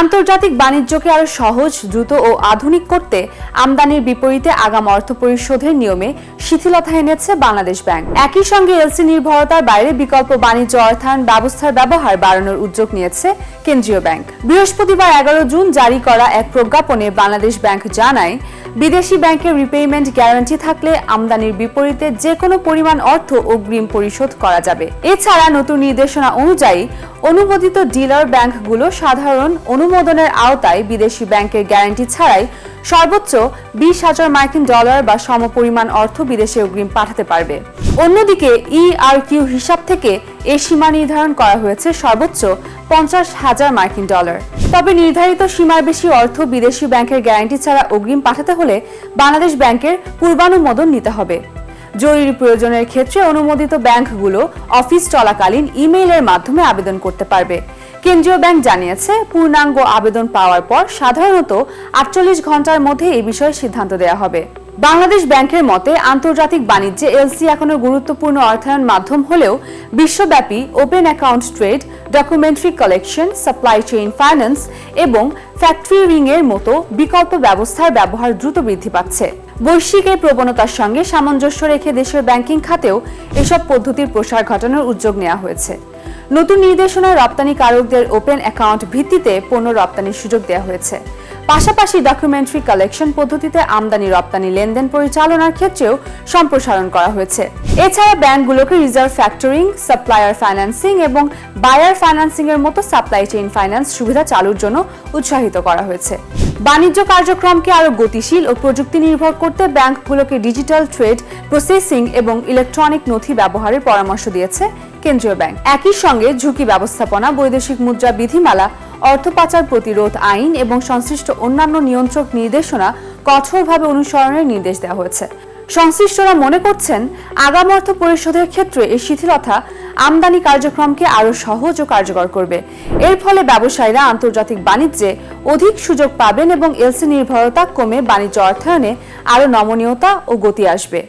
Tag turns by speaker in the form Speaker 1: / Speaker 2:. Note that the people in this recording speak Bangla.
Speaker 1: আন্তর্জাতিক বাণিজ্যকে আরো সহজ, দ্রুত ও আধুনিক করতে আমদানির বিপরীতে আগাম অর্থ পরিশোধের নিয়মে শিথিলতা এনেছে বাংলাদেশ ব্যাংক। একই সঙ্গে এলসি নির্ভরতার বাইরে বিকল্প বাণিজ্য অর্থায়ন ব্যবস্থার ব্যবহার বাড়ানোর উদ্যোগ নিয়েছে কেন্দ্রীয় ব্যাংক। বৃহস্পতিবার 11 জুন জারি করা এক প্রজ্ঞাপনে বাংলাদেশ ব্যাংক জানায়, বিদেশি ব্যাংকের রিপেমেন্ট গ্যারান্টি থাকলে আমদানির বিপরীতে যে কোনো পরিমাণ অর্থ অগ্রিম পরিশোধ করা যাবে। এছাড়া নতুন নির্দেশনা অনুযায়ী অনুমোদিত ডিলার ব্যাংকগুলো সাধারণ অনুমোদনের আওতায় বিদেশি ব্যাংকের গ্যারান্টি ছাড়াই সর্বোচ্চ $20,000 বা সমপরিমাণ অর্থ বিদেশে অগ্রিম পাঠাতে পারবে। অন্যদিকে ERQ হিসাব থেকে এই সীমা নির্ধারণ করা হয়েছে সর্বোচ্চ $50,000। তবে নির্ধারিত সীমার বেশি অর্থ বিদেশি ব্যাংকের গ্যারান্টি ছাড়া অগ্রিম পাঠাতে হলে বাংলাদেশ ব্যাংকের পূর্বানুমোদন নিতে হবে। জরুরি প্রয়োজনের ক্ষেত্রে অনুমোদিত ব্যাংকগুলো অফিস চলাকালীন ইমেইলের মাধ্যমে আবেদন করতে পারবে। কেন্দ্রীয় ব্যাংক জানিয়েছে, পূর্ণাঙ্গ আবেদন পাওয়ার পর সাধারণত 48 ঘন্টার মধ্যে এই বিষয়ে সিদ্ধান্ত দেওয়া হবে। বাংলাদেশ ব্যাংকের মতে, আন্তর্জাতিক বাণিজ্যে এলসি এখনো গুরুত্বপূর্ণ অর্থায়ন মাধ্যম হলেও বিশ্বব্যাপী open account trade, documentary collection, supply chain finance এবং ফ্যাক্টরি রিং এর মতো বিকল্প ব্যবস্থার ব্যবহার দ্রুত বৃদ্ধি পাচ্ছে। বৈশ্বিক এই প্রবণতার সঙ্গে সামঞ্জস্য রেখে দেশের ব্যাংকিং খাতেও এসব পদ্ধতির প্রসার ঘটানোর উদ্যোগ নেওয়া হয়েছে। নতুন নির্দেশনায় রপ্তানিকারকদের ওপেন অ্যাকাউন্ট ভিত্তিতে পণ্য রপ্তানির সুযোগ দেওয়া হয়েছে। পাশাপাশি ডকুমেন্টারি কালেকশন পদ্ধতিতে আমদানি রপ্তানি লেনদেন পরিচালনার ক্ষেত্রেও সম্প্রসারণ করা হয়েছে। এছাড়া ব্যাংকগুলোকে রিজার্ভ ফ্যাক্টরিং, সাপ্লায়ার ফাইন্যান্সিং এবং বায়ার ফাইন্যান্সিং এর মতো সাপ্লাই চেইন ফাইন্যান্স সুবিধা চালুর জন্য উৎসাহিত করা হয়েছে। বাণিজ্য কার্যক্রমকে আরো গতিশীল ও প্রযুক্তি নির্ভর করতে ব্যাংকগুলোকে ডিজিটাল ট্রেড প্রসেসিং এবং ইলেকট্রনিক নথি ব্যবহারের পরামর্শ দিয়েছে কেন্দ্রীয় ব্যাংক। একই সঙ্গে ঝুঁকি ব্যবস্থাপনা, বৈদেশিক মুদ্রা বিধিমালা, অর্থ পাচার প্রতিরোধ আইন এবং সংশ্লিষ্ট অন্যান্য নিয়ন্ত্রক নির্দেশনা কঠোরভাবে অনুসরণের নির্দেশ দেওয়া হয়েছে। সংশ্লিষ্টরা মনে করছেন, আগাম অর্থ পরিশোধের ক্ষেত্রে এই শিথিলতা আমদানি কার্যক্রমকে আরও সহজ ও কার্যকর করবে। এর ফলে ব্যবসায়ীরা আন্তর্জাতিক বাণিজ্যে অধিক সুযোগ পাবেন এবং এলসি নির্ভরতা কমে বাণিজ্য অর্থায়নে আরও নমনীয়তা ও গতি আসবে।